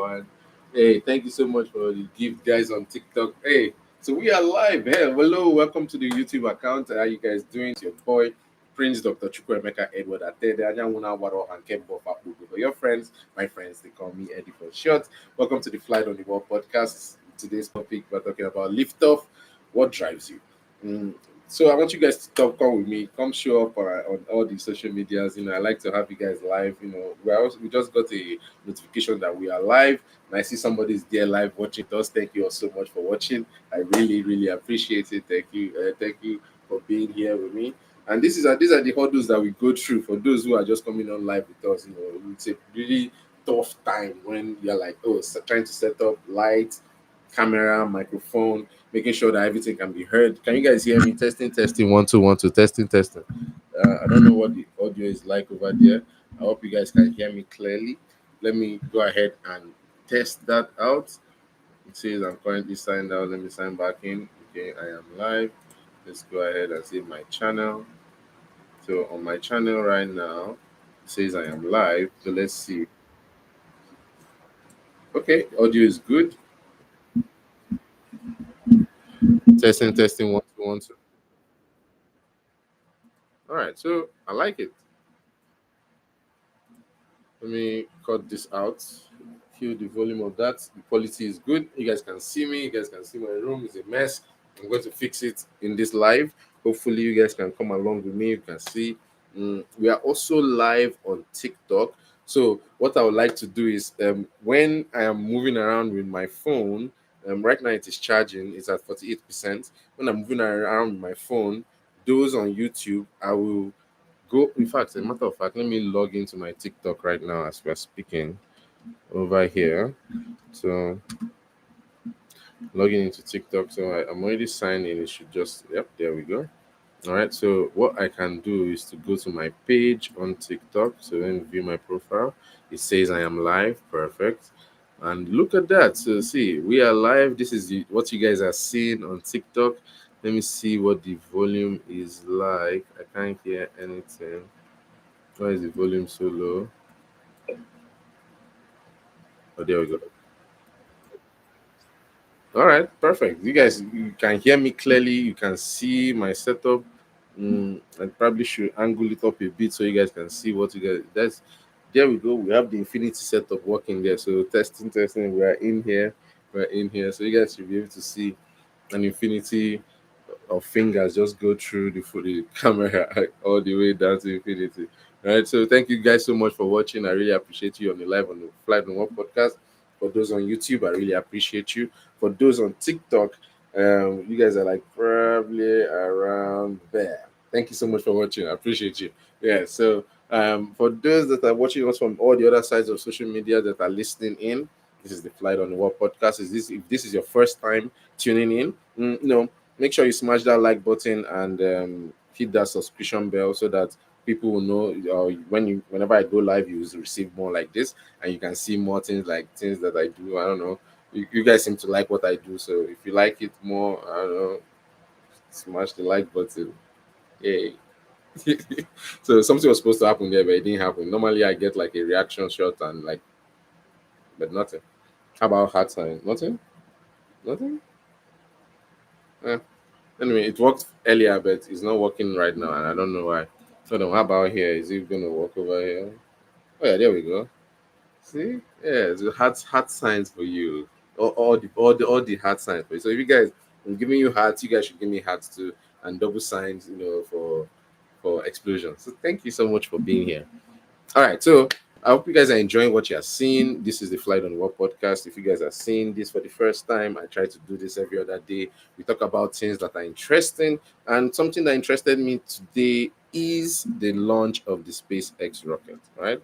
everyone. Hey, thank you so much for the gift, guys, on TikTok. Hey, so we are live. Hey, hello, welcome to the YouTube account. How you guys doing? It's your boy, Prince Dr. Chukwuemeka Edward Attah-Edeh, Anyawuna Waro, and Kembo Fapugo. For your friends, my friends, they call me Eddy4SHoT's. Welcome to the Flight on the Wall podcast. Today's topic, we're talking about LIFTOFF. What drives you? Mm, so I want you guys to come with me. Come show up on all the social medias. I like to have you guys live. We just got a notification that we are live, and I see somebody's there live watching us. Thank you all so much for watching. I really, really appreciate it. Thank you for being here with me. And these are the hurdles that we go through for those who are just coming on live with us. It's a really tough time when you're like, trying to set up lights, camera, microphone, making sure that everything can be heard. Can you guys hear me? Testing, testing, 1 2 1 2, testing, testing. I don't know what the audio is like over there. I hope you guys can hear me clearly. Let me go ahead and test that out. It says I'm currently signed out. Let me sign back in. Okay, I am live. Let's go ahead and save my channel. So on my channel right now, it says I am live. So let's see. Okay, audio is good. Testing, testing, 1 2 1 2. All right, so I like it. Let me cut this out. Kill the volume of that. The quality is good. You guys can see me. You guys can see my room. It's a mess. I'm going to fix it in this live. Hopefully, you guys can come along with me. You can see. We are also live on TikTok. So what I would like to do is when I am moving around with my phone, right now it is charging. It's at 48%. When I'm moving around with my phone, those on YouTube, I will go. In fact, as a matter of fact, let me log into my TikTok right now as we're speaking over here. So logging into TikTok. So I'm already signed in. It should just, yep, there we go. All right. So what I can do is to go to my page on TikTok. So then view my profile. It says I am live. Perfect. And look at that. So see, we are live. This is what you guys are seeing on TikTok. Let me see what the volume is like. I can't hear anything. Why is the volume so low? Oh, there we go. All right, perfect. You can hear me clearly. You can see my setup. I probably should angle it up a bit so you guys can see what you guys. There we go. We have the infinity setup working there. So testing, testing. We are in here. We're in here. So you guys should be able to see an infinity of fingers just go through the camera all the way down to infinity. All right. So thank you guys so much for watching. I really appreciate you on the live on the Flight on One podcast. For those on YouTube, I really appreciate you. For those on TikTok, you guys are like probably around there. Thank you so much for watching. I appreciate you. Yeah. So for those that are watching us from all the other sides of social media that are listening in, this is the Flight on the Wall podcast. If this is your first time tuning in, make sure you smash that like button and hit that subscription bell so that people will know whenever I go live, you will receive more like this, and you can see more things that I do. I don't know. You guys seem to like what I do, so if you like it more, I don't know, smash the like button. Yay. So something was supposed to happen there, but it didn't happen. Normally, I get like a reaction shot and like, but nothing. How about hard sign? Nothing. Nothing. Eh. Anyway, it worked earlier, but it's not working right now, and I don't know why. Hold on, how about here? Is it gonna work over here? Oh yeah, there we go. See, yeah, it's heart signs for you. All the heart signs for you. So if you guys, I'm giving you hearts, you guys should give me hearts too, and double signs, for explosions. So thank you so much for being here. All right, so I hope you guys are enjoying what you are seeing. This is the Flight on the World podcast. If you guys are seeing this for the first time, I try to do this every other day. We talk about things that are interesting, and something that interested me today is the launch of the SpaceX rocket. Right?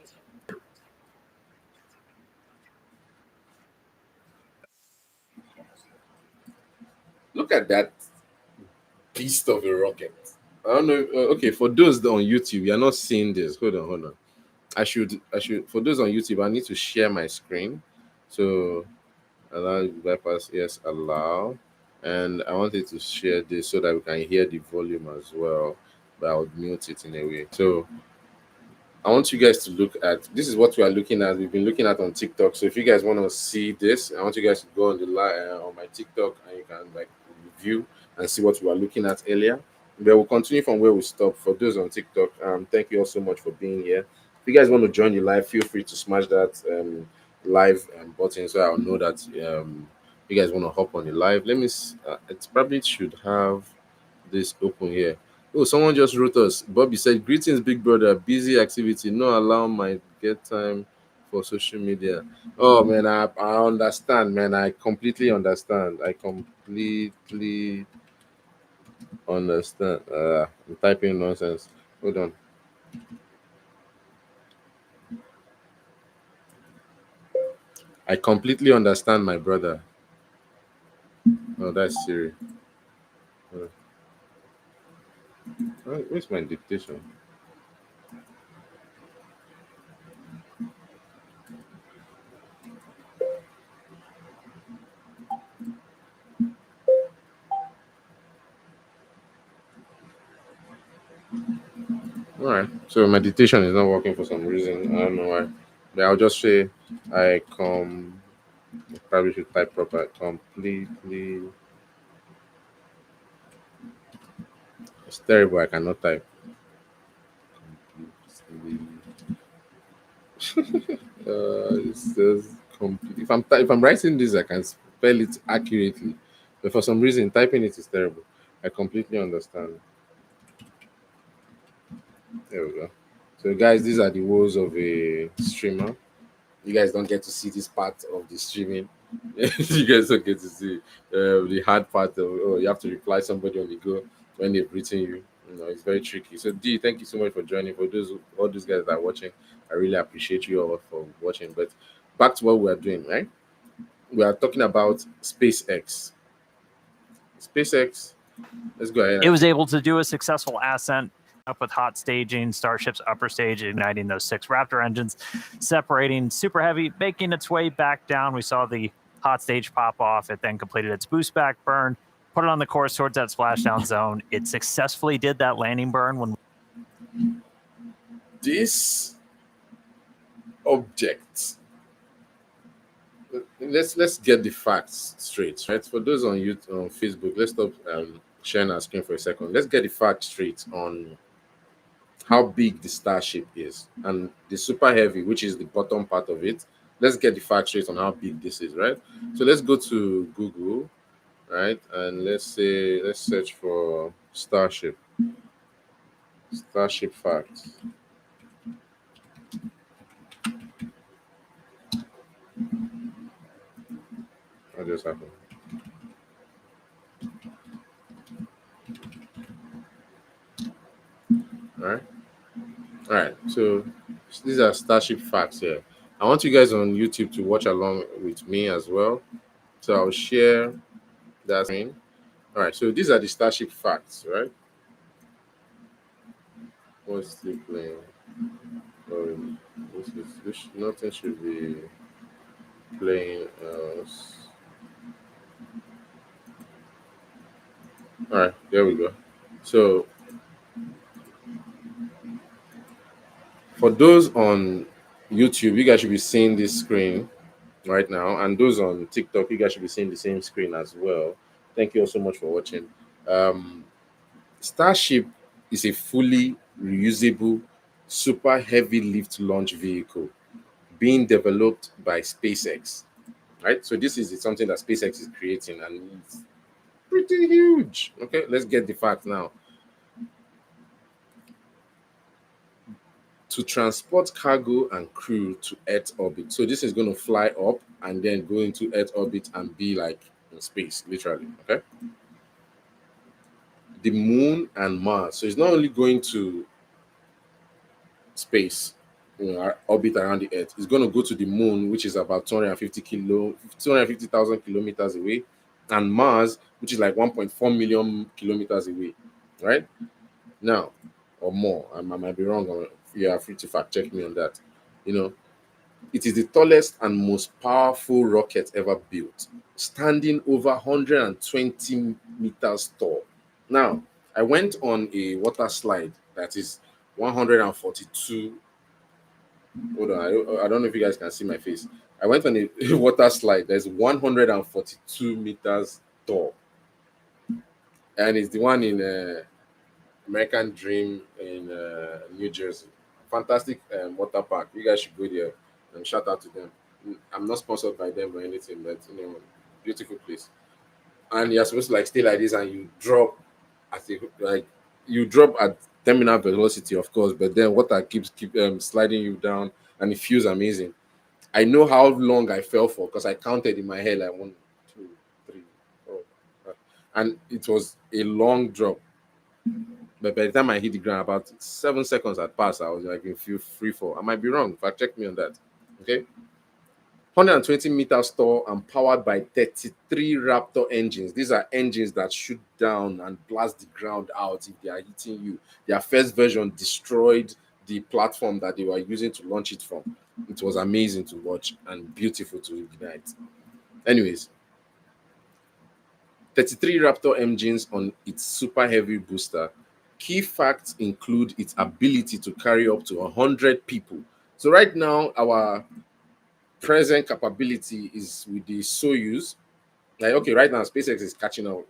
Look at that beast of a rocket. I don't know. Okay, for those that on YouTube, you're not seeing this. Hold on, hold on. I should. For those on YouTube, I need to share my screen. So allow bypass, yes, allow. And I wanted to share this so that we can hear the volume as well. But I would mute it in a way. So I want you guys to look at this. Is what we are looking at. We've been looking at on TikTok. So if you guys want to see this, I want you guys to go on the on my TikTok, and you can like review and see what we were looking at earlier. But we'll continue from where we stopped. For those on TikTok, thank you all so much for being here. If you guys want to join the live, feel free to smash that live button so I'll know that you guys want to hop on the live. Let me. It probably should have this open here. Oh, someone just wrote us. Bobby said, "Greetings, big brother. Busy activity. No allow my get time for social media." Oh man, I understand, man. I completely understand. I completely understand. I'm typing nonsense. Hold on. I completely understand, my brother. Oh, that's Siri. Where's my dictation? All right. So my dictation is not working for some reason. I don't know why. But I'll just say I probably should type proper. Completely. It's terrible. I cannot type. Completely. It's just complete. If I'm writing this, I can spell it accurately. But for some reason, typing it is terrible. I completely understand. There we go. So, guys, these are the woes of a streamer. You guys don't get to see this part of the streaming. You guys don't get to see the hard part of, oh, you have to reply somebody on the go when they've written you. You know, it's very tricky. So D, thank you so much for joining. For those all those guys that are watching, I really appreciate you all for watching. But back to what we are doing, right? We are talking about SpaceX. SpaceX. Let's go ahead. It was able to do a successful ascent up with hot staging, Starship's upper stage igniting those 6 Raptor engines, separating Super Heavy, making its way back down. We saw the hot stage pop off. It then completed its boost back burn, put it on the course towards that splashdown zone. It successfully did that landing burn when this object. Let's get the facts straight, right? For those on YouTube, on Facebook, let's stop sharing our screen for a second. Let's get the facts straight on how big the Starship is and the Super Heavy, which is the bottom part of it. Let's get the facts straight on how big this is, right? So let's go to Google, right? And let's search for Starship facts. What just happened? All right. So these are Starship facts here. I want you guys on YouTube to watch along with me as well. So I'll share that screen. All right. So these are the Starship facts, right? What's the playing? Oh, nothing should be playing else. All right. There we go. So for those on YouTube, you guys should be seeing this screen right now, and those on TikTok, you guys should be seeing the same screen as well. Thank you all so much for watching. Starship is a fully reusable, super heavy lift launch vehicle being developed by SpaceX. Right, so this is something that SpaceX is creating, and it's pretty huge. Okay, let's get the facts now. To transport cargo and crew to Earth orbit. So this is going to fly up and then go into Earth orbit and be like in space, literally. Okay. The moon and Mars. So it's not only going to space, orbit around the Earth. It's going to go to the moon, which is about 250,000 kilometers away, and Mars, which is like 1.4 million kilometers away. Right now, or more. I might be wrong. Or you are free to fact check me on that. It is the tallest and most powerful rocket ever built, standing over 120 meters tall. Now, I went on a water slide that is 142 Hold on, I don't know if you guys can see my face. I went on a water slide. There's 142 meters tall, and it's the one in American Dream in New Jersey. Fantastic water park. You guys should go there and shout out to them. I'm not sponsored by them or anything, but beautiful place. And you're supposed to like stay like this, and you drop at like you drop at terminal velocity, of course, but then water keep sliding you down, and it feels amazing. I know how long I fell for because I counted in my head like 1, 2, 3, 4, 5. And it was a long drop. But by the time I hit the ground, about 7 seconds had passed. I was like in free fall. I might be wrong. Fact check me on that. Okay. 120 meters tall and powered by 33 Raptor engines. These are engines that shoot down and blast the ground out if they are hitting you. Their first version destroyed the platform that they were using to launch it from. It was amazing to watch and beautiful to ignite. Anyways, 33 Raptor engines on its super heavy booster. Key facts include its ability to carry up to 100 people. So right now, our present capability is with the Soyuz. Like, okay, right now SpaceX is catching up,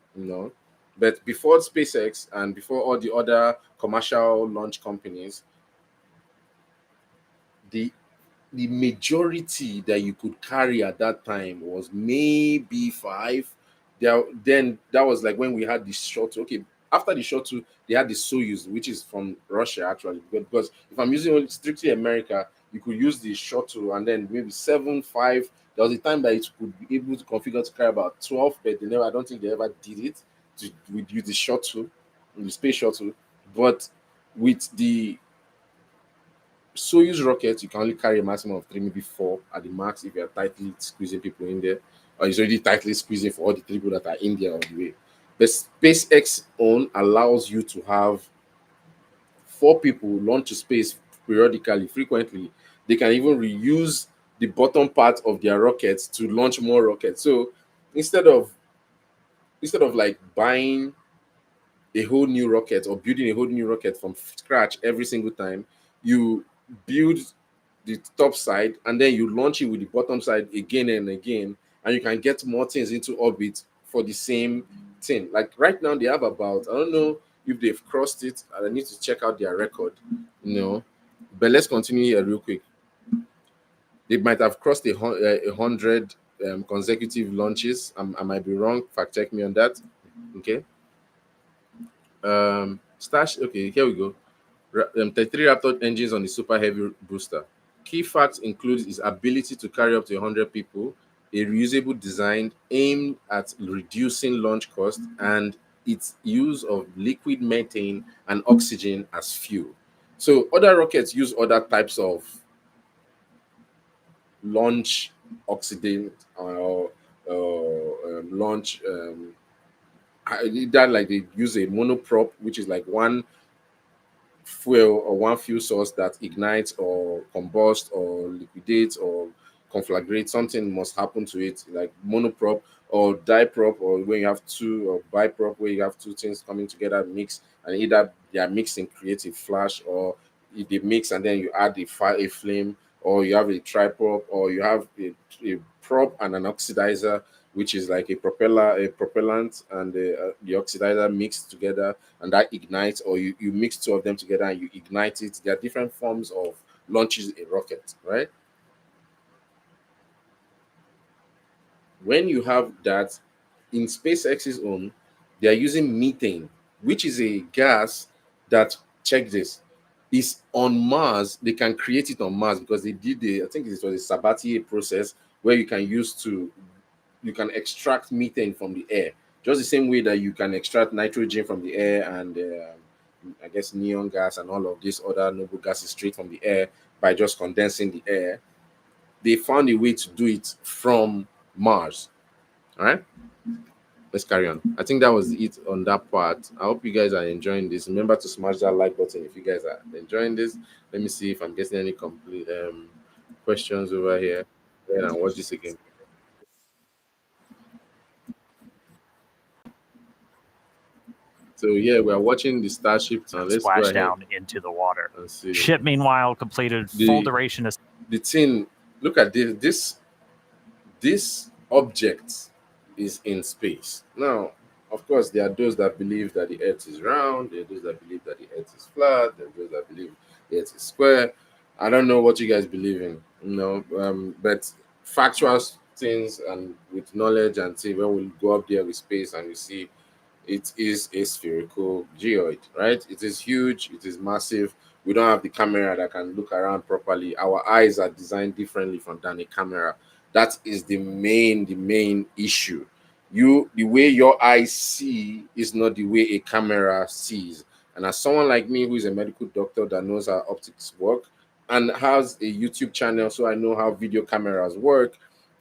but before SpaceX and before all the other commercial launch companies, the the majority that you could carry at that time was maybe five. Then that was like when we had the shuttle. Okay, after the shuttle, they had the Soyuz, which is from Russia actually. Because if I'm using only strictly America, you could use the shuttle and then maybe 7, 5. There was a time that it could be able to configure to carry about 12, but they never. I don't think they ever did it with the shuttle, the space shuttle. But with the Soyuz rockets, you can only carry a maximum of three, maybe four at the max if you're tightly squeezing people in there, or it's already tightly squeezing for all the people that are in there all the way. The SpaceX own allows you to have 4 people launch to space periodically, frequently. They can even reuse the bottom part of their rockets to launch more rockets. So instead of like buying a whole new rocket or building a whole new rocket from scratch every single time, you build the top side and then you launch it with the bottom side again and again, and you can get more things into orbit for the same thing. Like right now, they have about, I don't know if they've crossed it, and I need to check out their record, But let's continue here real quick. They might have crossed 100 consecutive launches. I might be wrong. Fact check me on that. Okay. Stash. Okay, here we go. 33 Raptor engines on the super heavy booster. Key facts include its ability to carry up to 100 people, a reusable design aimed at reducing launch cost, and its use of liquid methane and oxygen as fuel. So other rockets use other types of launch oxidant or launch that, like they use a monoprop, which is like one fuel or one fuel source that ignites or combusts or liquidates or conflagrates. Something must happen to it, like monoprop or diprop, or when you have two, or biprop where you have two things coming together mix, and either they are mixing create a flash, or if they mix and then you add a fire, a flame, or you have a triprop, or you have a prop and an oxidizer, which is like a propeller, a propellant, and the oxidizer mixed together, and that ignites, or you mix two of them together and you ignite it. There are different forms of launches a rocket, right? When you have that, in SpaceX's own, they are using methane, which is a gas that, check this, is on Mars. They can create it on Mars because they did I think it was a Sabatier process where you can extract methane from the air, just the same way that you can extract nitrogen from the air, and I guess neon gas and all of these other noble gases straight from the air by just condensing the air. They found a way to do it from Mars. All right, let's carry on. I think that was it on that part. I hope you guys are enjoying this. Remember to smash that like button if you guys are enjoying this. Let me see if I'm getting any complete questions over here. Then I'll watch this again. So yeah, we are watching the Starship now. Let's go splash ahead down into the water. and see. Ship, meanwhile, completed full duration. The thing, look at this object is in space. Now, of course, there are those that believe that the Earth is round. There are those that believe that the Earth is flat. There are those that believe the Earth is square. I don't know what you guys believe in, but factual things and with knowledge and see when we go up there with space and we see it is a spherical geoid, right? It is huge, it is massive. We don't have the camera that can look around properly. Our eyes are designed differently from than a camera. That is the main issue. The way your eyes see is not the way a camera sees. And as someone like me who is a medical doctor that knows how optics work and has a YouTube channel, so I know how video cameras work,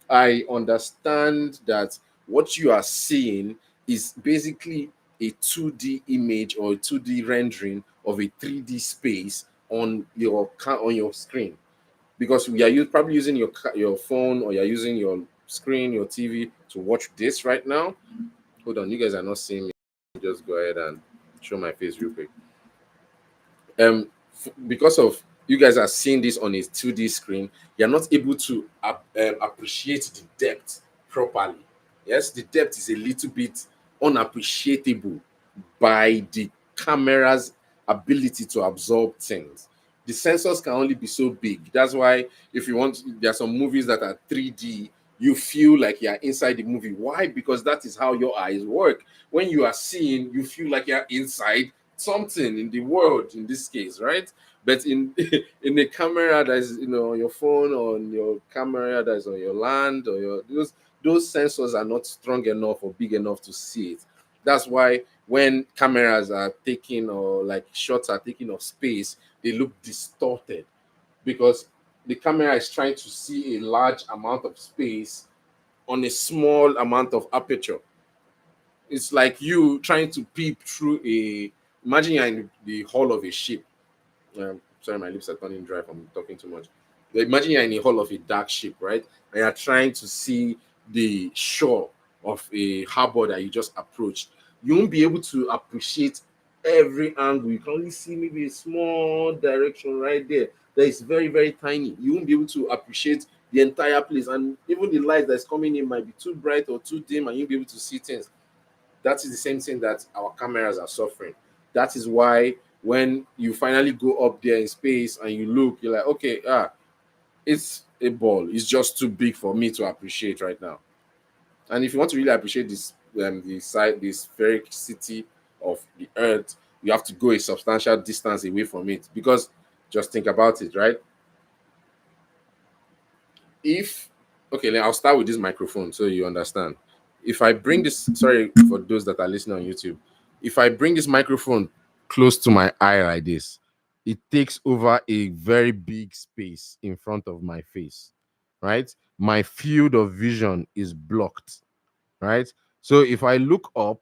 I understand that what you are seeing is basically a 2D image or a 2D rendering of a 3D space on your screen, because we are probably using your phone, or you're using your screen, your TV to watch this right now. Hold on, you guys are not seeing me. Just go ahead and show my face real quick. Because of you guys are seeing this on a 2D screen, you're not able to appreciate the depth properly. Yes, the depth is a little bit unappreciable by the camera's ability to absorb things. The sensors can only be so big. That's why if you want, there are some movies that are 3D, you feel like you're inside the movie. Why? Because that is how your eyes work. When you are seeing, you feel like you're inside something in the world, in this case, right? But in in a camera that is, on your phone, or on your camera that is on your land, or those sensors are not strong enough or big enough to see it. That's why when cameras are taking, or like shots are taken of space, they look distorted, because the camera is trying to see a large amount of space on a small amount of aperture. It's like you trying to peep through imagine you're in the hull of a ship. Sorry, my lips are turning dry from talking too much. Imagine you're in the hull of a dark ship, right? And you're trying to see the shore of a harbor that you just approached. You won't be able to appreciate every angle. You can only see maybe a small direction right there that is very, very tiny. You won't be able to appreciate the entire place. And even the light that's coming in might be too bright or too dim, and you'll be able to see things. That is the same thing that our cameras are suffering. That is why when you finally go up there in space and you look, you're like, okay, it's a ball. It's just too big for me to appreciate right now. And if you want to really appreciate this, the sphericity of the Earth, you have to go a substantial distance away from it. Because just think about it, right? If I'll start with this microphone so you understand. If I bring this, sorry for those that are listening on YouTube, if I bring this microphone close to my eye like this, it takes over a very big space in front of my face, right? My field of vision is blocked, right? So if I look up,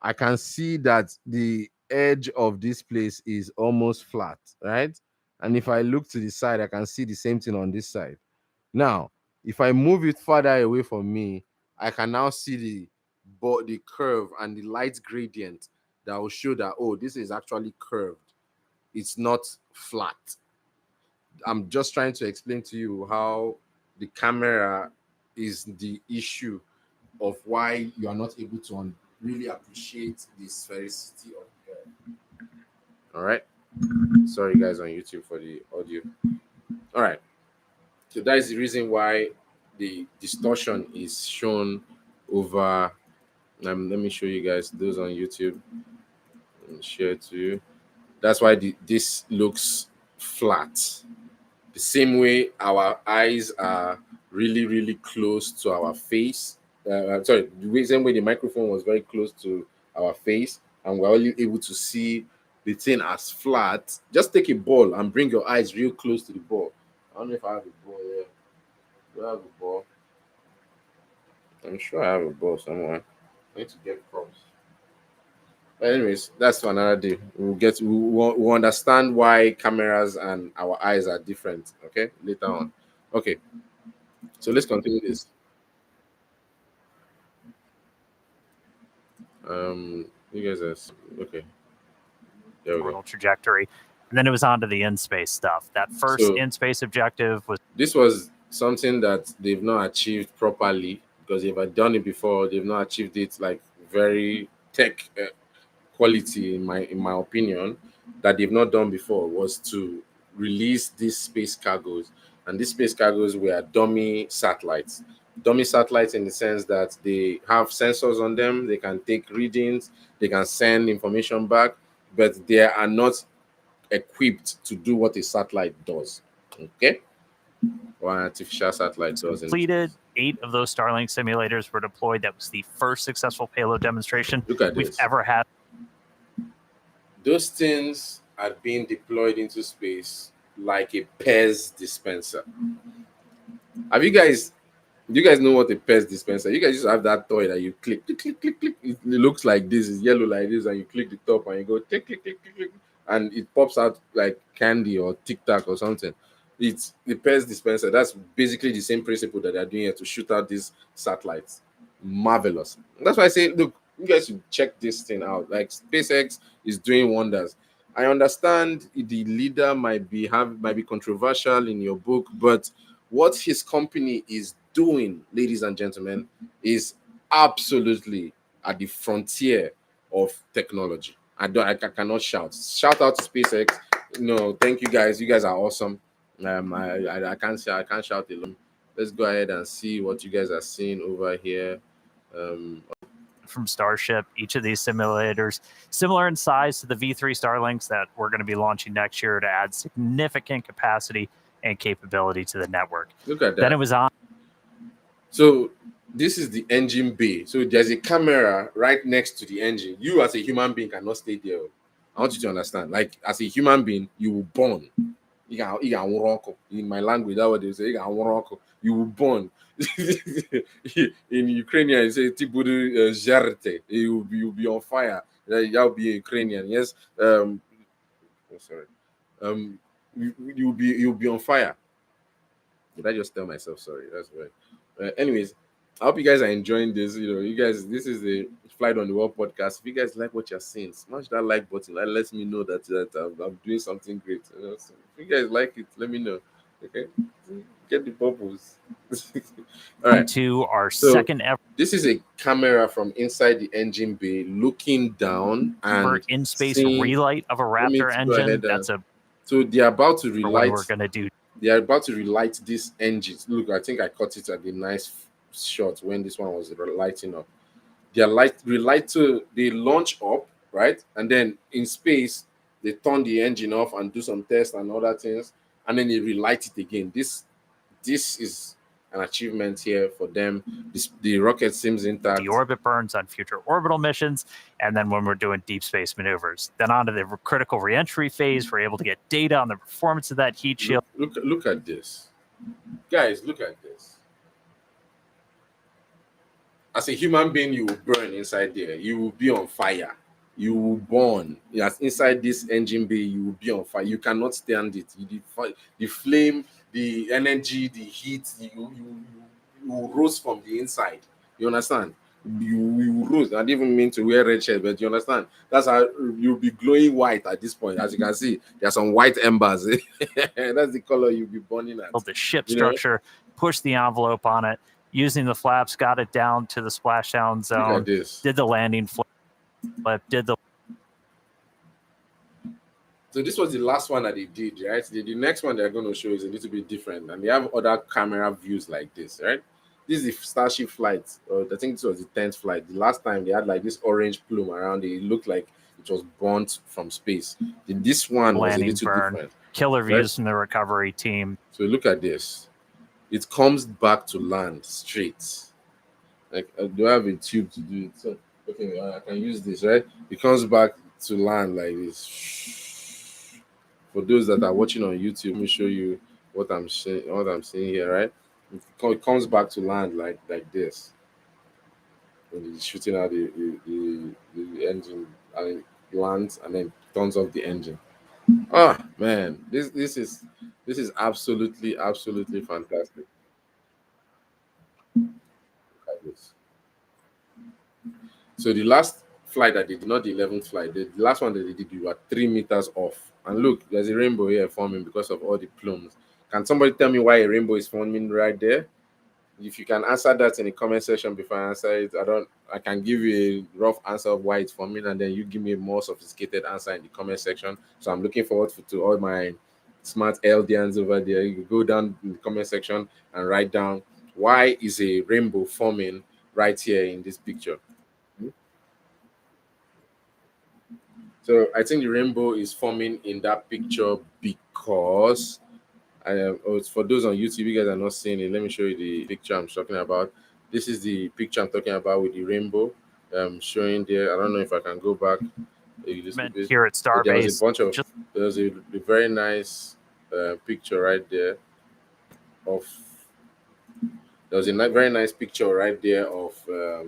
I can see that the edge of this place is almost flat, right? And if I look to the side, I can see the same thing on this side. Now, if I move it further away from me, I can now see the curve and the light gradient that will show that, oh, this is actually curved. It's not flat. I'm just trying to explain to you how the camera is the issue of why you are not able to really appreciate the sphericity of the Earth. All right. Sorry, guys, on YouTube for the audio. All right. So that is the reason why the distortion is shown over. Let me show you guys those on YouTube and share to you. That's why this looks flat. The same way our eyes are really, really close to our face. Sorry, same way the microphone was very close to our face, and we're only able to see the thing as flat. Just take a ball and bring your eyes real close to the ball. I don't know if I have a ball here. Do I have a ball? I'm sure I have a ball somewhere. I need to get props. But anyways, that's for another day. We'll understand why cameras and our eyes are different. Okay, later on. Okay, so let's continue this. Um, You guys are okay. There we go. orbital trajectory. And then it was on to the in-space stuff. That first So in-space objective was this was something that they've not achieved properly because they've done it before. They've not achieved it like very tech quality, in my opinion, that they've not done before was to release these space cargoes. And these space cargoes were dummy satellites. Dummy satellites in the sense that they have sensors on them, they can take readings, they can send information back, but they are not equipped to do what a satellite does. Okay? Or an artificial satellite does. completed. 8 of those Starlink simulators were deployed. That was the first successful payload demonstration Look at we've this. ever had. Those things are being deployed into space like a Pez dispenser. Have you guys? Do you guys know what a Pez dispenser? You guys just have that toy that you click, click, click, click, click. It looks like this, it's yellow like this, and you click the top and you go click, click, click, click, click, and it pops out like candy or Tic Tac or something. It's the Pez dispenser. That's basically the same principle that they're doing here to shoot out these satellites. Marvelous. That's why I say, look, you guys should check this thing out. Like SpaceX is doing wonders. I understand the leader might be controversial in your book, but what his company is doing, ladies and gentlemen, is absolutely at the frontier of technology. I cannot shout. Shout out to SpaceX. No, thank you guys. You guys are awesome. I can't say I can't shout alone. Let's go ahead and see what you guys are seeing over here. From Starship, each of these simulators similar in size to the V3 Starlinks that we're going to be launching next year to add significant capacity and capability to the network. Look at that. Then it was on. So this is the engine bay. So there's a camera right next to the engine. You as a human being cannot stay there. I want you to understand. Like as a human being, you will burn. In my language, that's what they say. You will burn. In Ukrainian, you say "Tibudu żerte." You will be on fire. That will be Ukrainian. Yes. Sorry. You'll be on fire. Did I just tell myself sorry? That's right. Anyways, I hope you guys are enjoying this. You guys, this is the Flight on the Wall podcast. If you guys like what you're seeing, smash that like button. That lets me know that I'm doing something great. So if you guys like it, let me know. Okay, get the purpose. All right. To our So, second ever this is a camera from inside the engine bay, looking down and in-space seeing. relight of a Let me Raptor go engine. ahead, That's a So they're about to for when relight. we're going to do. They are about to relight this engine. Look, I think I caught it at the nice shot when this one was lighting up. They are they launch up, right? And then in space, they turn the engine off and do some tests and other things, and then they relight it again. This is an achievement here for them. The rocket seems intact. The orbit burns on future orbital missions, and then when we're doing deep space maneuvers. Then on to the critical reentry phase, we're able to get data on the performance of that heat shield. Look at this. Guys, look at this. As a human being, you will burn inside there. You will be on fire. You will burn. Yes, inside this engine bay, you will be on fire. You cannot stand it. The flame, the energy, the heat, you will roast from the inside. You understand? You roast. I didn't even mean to wear red shirt, but you understand? That's how you'll be glowing white at this point. As you can see, there are some white embers. That's the color you'll be burning at. The ship structure, push the envelope on it, using the flaps, got it down to the splashdown zone. Look at this. Did the landing flip, did the. So this was the last one that they did, right? The next one they're going to show is a little bit different, and they have other camera views like this, right? This is the Starship flight. I think this was the 10th flight. The last time they had like this orange plume around it. It looked like it was burnt from space. This one was a little different. Killer views from the recovery team. So look at this. It comes back to land straight. Like, do I have a tube to do it? So, okay, I can use this, right? It comes back to land like this. For those that are watching on YouTube, let me show you what I'm seeing here, right? It comes back to land like this. When it's shooting out the engine, and it lands and then turns off the engine. Oh man, this is absolutely fantastic. Look at this. So the last flight that they did, not the 11th flight. The last one that they did, you were 3 meters off. And look, there's a rainbow here forming because of all the plumes. Can somebody tell me why a rainbow is forming right there? If you can answer that in the comment section before I answer it, I can give you a rough answer of why it's forming, and then you give me a more sophisticated answer in the comment section. So I'm looking forward to all my smart LDNs over there. You go down in the comment section and write down why is a rainbow forming right here in this picture. So I think the rainbow is forming in that picture because it's for those on YouTube, you guys are not seeing it. Let me show you the picture I'm talking about. This is the picture I'm talking about with the rainbow showing there. I don't know if I can go back a little bit. Here at But there was a Starbase. bunch of there's a very nice picture right there of very nice picture right there of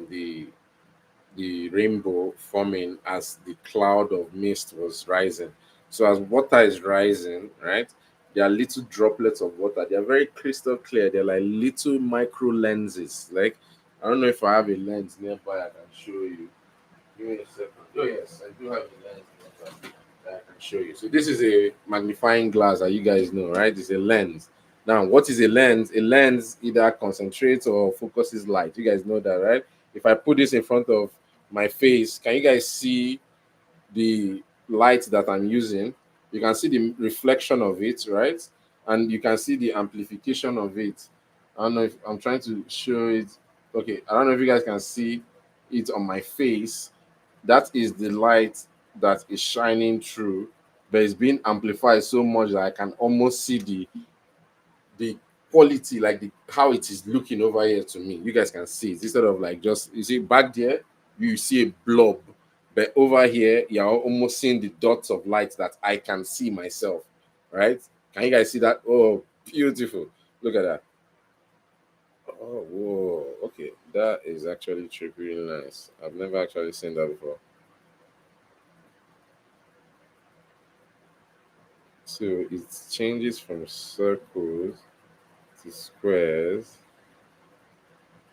the rainbow forming as the cloud of mist was rising. So as water is rising, right, there are little droplets of water. They are very crystal clear. They're like little micro lenses. Like, I don't know if I have a lens nearby I can show you. Give me a second. Oh yes, I do have a lens nearby that I can show you. So this is a magnifying glass that you guys know, right? It's a lens. Now, what is a lens? A lens either concentrates or focuses light. You guys know that, right? If I put this in front of my face, can you guys see the light that I'm using? You can see the reflection of it, right? And you can see the amplification of it. I don't know if I'm trying to show it. Okay, I don't know if you guys can see it on my face. That is the light that is shining through, but it's being amplified so much that I can almost see the quality, like how it is looking over here to me. You guys can see it instead of like just, you see back there, you see a blob, but over here you're almost seeing the dots of light that I can see myself, right? Can you guys see that? Oh, beautiful. Look at that. Oh, whoa. Okay, that is actually really nice. I've never actually seen that before. So it changes from circles to squares,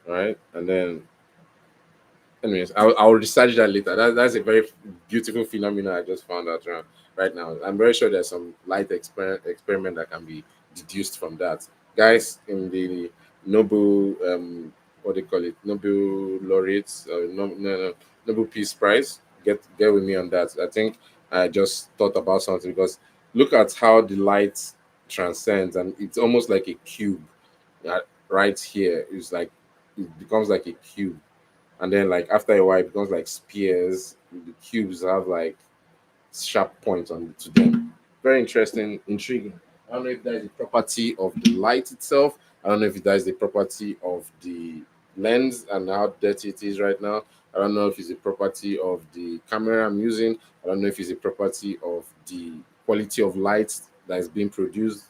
right? And then, anyways, I'll research that later. That's a very beautiful phenomenon I just found out right now. I'm very sure there's some light experiment that can be deduced from that. Guys, in the Nobel, what they call it, Nobel laureates, no, Nobel Peace Prize, get with me on that. I think I just thought about something because look at how the light transcends, and it's almost like a cube. Right here is like it becomes like a cube, and then like after a while it becomes like spears. The cubes have like sharp points on to them. Very interesting, intriguing. I don't know if that is the property of the light itself. I don't know if that is the property of the lens and how dirty it is right now. I don't know if it's a property of the camera I'm using. I don't know if it's a property of the quality of light that is being produced,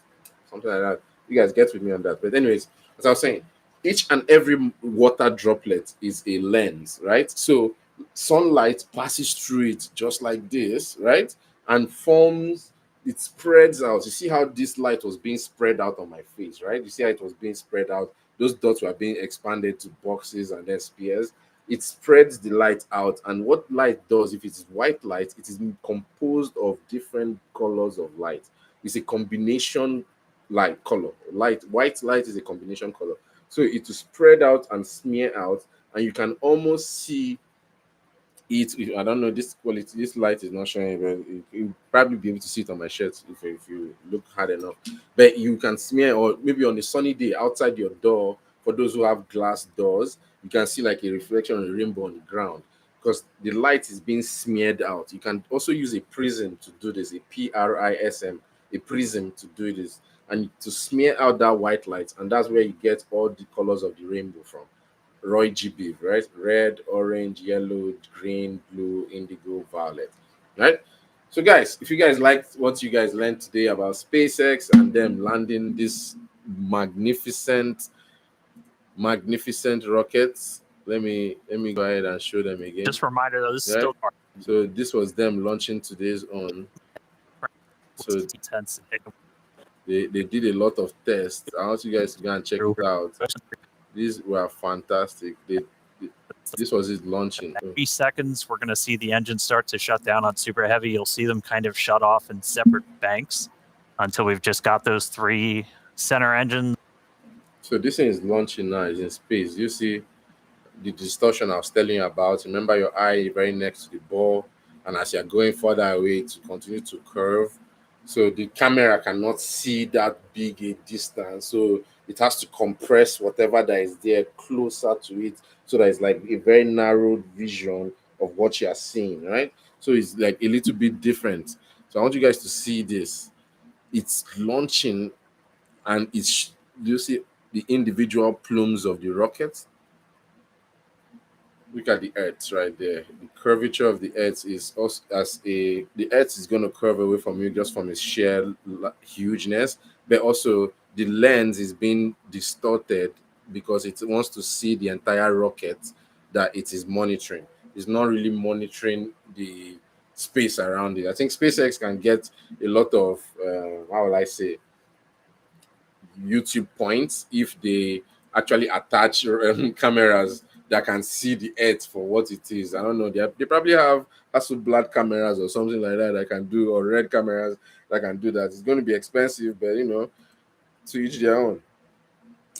something like that. You guys get with me on that. But anyways, as I was saying, each and every water droplet is a lens, right? So sunlight passes through it just like this, right? And forms, it spreads out. You see how this light was being spread out on my face, right? You see how it was being spread out. Those dots were being expanded to boxes and then spheres. It spreads the light out. And what light does, if it is white light, it is composed of different colors of light. It's a combination light color. White light is a combination color. So it will spread out and smear out, and you can almost see it. I don't know this quality. This light is not showing, but you'll probably be able to see it on my shirt if you look hard enough. But you can smear, or maybe on a sunny day outside your door. For those who have glass doors, you can see like a reflection of a rainbow on the ground because the light is being smeared out. You can also use a prism to do this, a prism, a prism to do this, and to smear out that white light, and that's where you get all the colors of the rainbow from. Roy GB, right? Red, orange, yellow, green, blue, indigo, violet, right? So, guys, if you guys liked what you guys learned today about SpaceX and them landing this magnificent rockets, let me go ahead and show them again. Just a reminder, though, this is right? still So this was them launching today's on. So they did a lot of tests. I want you guys to go and check it out. These were fantastic. This was it launching. 30 seconds, we're going to see the engine start to shut down on Super Heavy. You'll see them kind of shut off in separate banks until we've just got those 3 center engines. So this thing is launching now. It's in space. You see the distortion I was telling you about. Remember your eye very next to the ball, and as you're going further away to continue to curve, so the camera cannot see that big a distance, so it has to compress whatever that is there closer to it, so that it's like a very narrowed vision of what you are seeing, right? So it's like a little bit different. So I want you guys to see this. It's launching, and it's, do you see the individual plumes of the rocket? Look at the Earth right there. The curvature of the Earth is also the Earth is going to curve away from you just from its sheer hugeness, but also the lens is being distorted because it wants to see the entire rocket that it is monitoring. It's not really monitoring the space around it. I think SpaceX can get a lot of how will I say, YouTube points if they actually attach cameras that can see the Earth for what it is. I don't know. They probably have Hasselblad cameras or something like that can do, or red cameras that can do that. It's going to be expensive, but to each their own.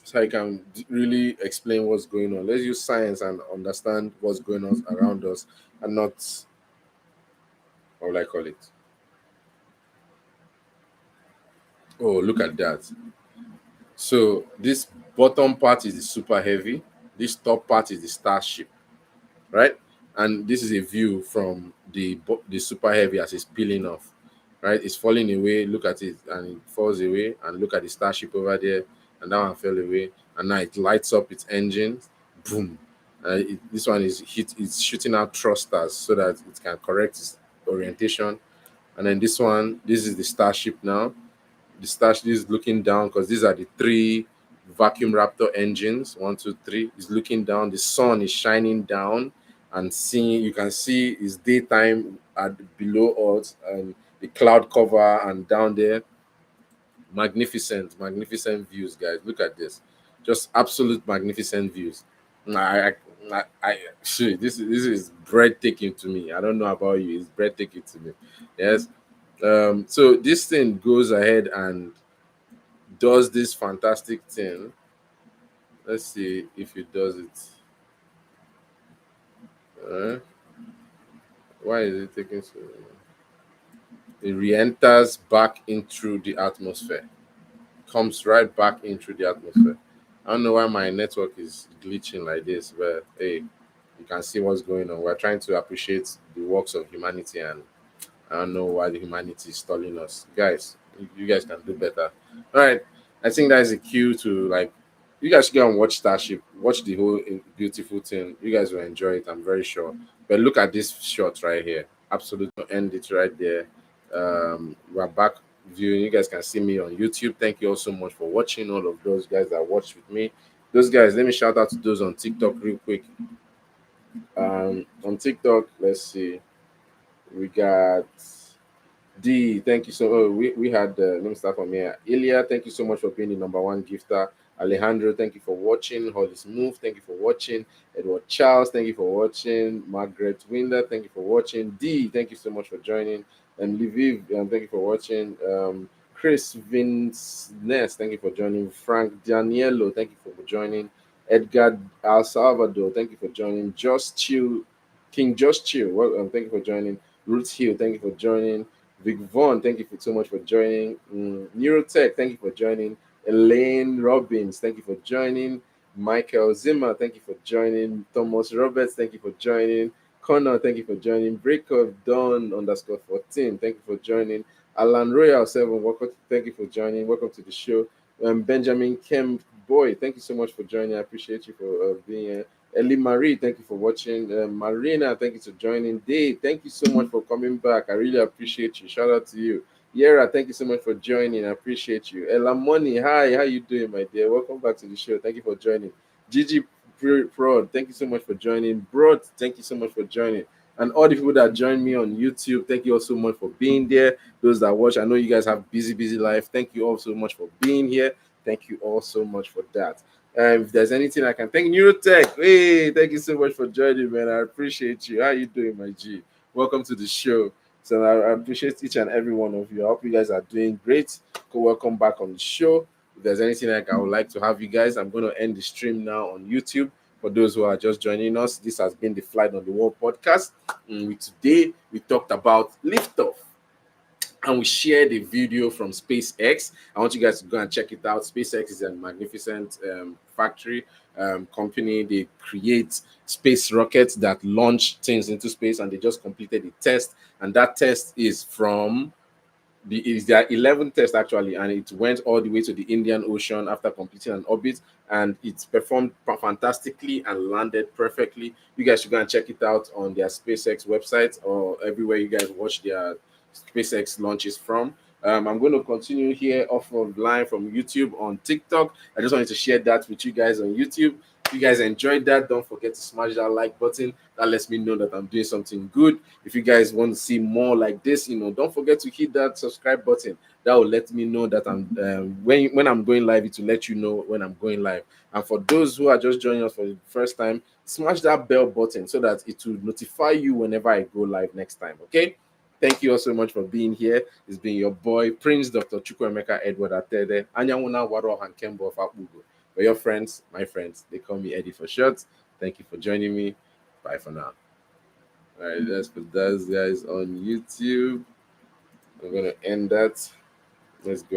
So I can really explain what's going on. Let's use science and understand what's going on around us, and not, how will I call it? Oh, look at that. So this bottom part is the Super Heavy. This top part is the Starship, right? And this is a view from the Super Heavy as it's peeling off, right? It's falling away. Look at it, and it falls away. And look at the Starship over there, and that one fell away. And now it lights up its engine. Boom. This one is it's shooting out thrusters so that it can correct its orientation. And then this is the Starship now. The Starship is looking down because these are the 3 vacuum Raptor engines. 1, 2, 3 is looking down. The sun is shining down, and you can see it's daytime below us, and the cloud cover, and down there, magnificent views, guys. Look at this, just absolute magnificent views. This is breathtaking to me. I don't know about you, it's breathtaking to me. Yes. So this thing goes ahead and does this fantastic thing. Let's see if it does it. Why is it taking so long? It re-enters back into the atmosphere. Comes right back into the atmosphere. I don't know why my network is glitching like this, but hey, you can see what's going on. We're trying to appreciate the works of humanity, and I don't know why the humanity is stalling us. Guys, you guys can do better. All right. I think that is a cue to, like, you guys should go and watch Starship. Watch the whole beautiful thing. You guys will enjoy it, I'm very sure. But look at this shot right here. Absolutely end it right there. We're back viewing. You guys can see me on YouTube. Thank you all so much for watching. All of those guys that watched with me. Those guys, let me shout out to those on TikTok real quick. On TikTok, let's see. We got D, thank you so much. We had, let me start from here. Ilya, thank you so much for being the #1 gifter. Alejandro, thank you for watching. Holly Smooth, thank you for watching. Edward Charles, thank you for watching. Margaret Winder, thank you for watching. D, thank you so much for joining. And Lviv, thank you for watching. Chris Vince Ness, thank you for joining. Frank Daniello, thank you for joining. Edgar El Salvador, thank you for joining. Just Chill, King Just Chill, thank you for joining. Ruth Hill, thank you for joining. Vic Vaughn, thank you so much for joining. Neurotech, thank you for joining. Elaine Robbins, thank you for joining. Michael Zimmer, thank you for joining. Thomas Roberts, thank you for joining. Connor, thank you for joining. Break of Dawn _14, thank you for joining. Alan Royal 7, welcome. Thank you for joining. Welcome to the show. Benjamin Kemp Boy, thank you so much for joining. I appreciate you for being here. Ellie Marie, thank you for watching. Marina, thank you for joining. Dave, thank you so much for coming back. I really appreciate you. Shout out to you. Yera, thank you so much for joining. I appreciate you. Ella Money, hi, how you doing, my dear? Welcome back to the show. Thank you for joining. Gigi Prod, thank you so much for joining. Broad, thank you so much for joining. And all the people that joined me on YouTube, thank you all so much for being there. Those that watch, I know you guys have busy life. Thank you all so much for being here. Thank you all so much for that. If there's anything I can thank Neurotech. Hey, thank you so much for joining, man. I appreciate you. How you doing, my G? Welcome to the show. So I appreciate each and every one of you. I hope you guys are doing great. Welcome back on the show. If there's anything I would like to have you guys, I'm going to end the stream now on YouTube. For those who are just joining us, this has been the Flight on the Wall podcast. Today, we talked about liftoff. And we shared a video from SpaceX. I want you guys to go and check it out. SpaceX is a magnificent factory company. They create space rockets that launch things into space, and they just completed a test. And that test is from is their 11th test actually, and it went all the way to the Indian Ocean after completing an orbit, and it performed fantastically and landed perfectly. You guys should go and check it out on their SpaceX website or everywhere you guys watch their SpaceX launches from. I'm going to continue here offline from YouTube on TikTok. I just wanted to share that with you guys on YouTube. If you guys enjoyed that, don't forget to smash that like button. That lets me know that I'm doing something good. If you guys want to see more like this, don't forget to hit that subscribe button. That will let me know that I'm when I'm going live. It will let you know when I'm going live. And for those who are just joining us for the first time, smash that bell button so that it will notify you whenever I go live next time. Okay. Thank you all so much for being here. It's been your boy, Prince Dr. Chukwuemeka Edward Attah-Edeh, Anyawuna Waro Hankembo of Akbugo. For your friends, my friends, they call me Eddy4SHoT's. Thank you for joining me. Bye for now. All right, let's put those guys on YouTube. I'm going to end that. Let's go.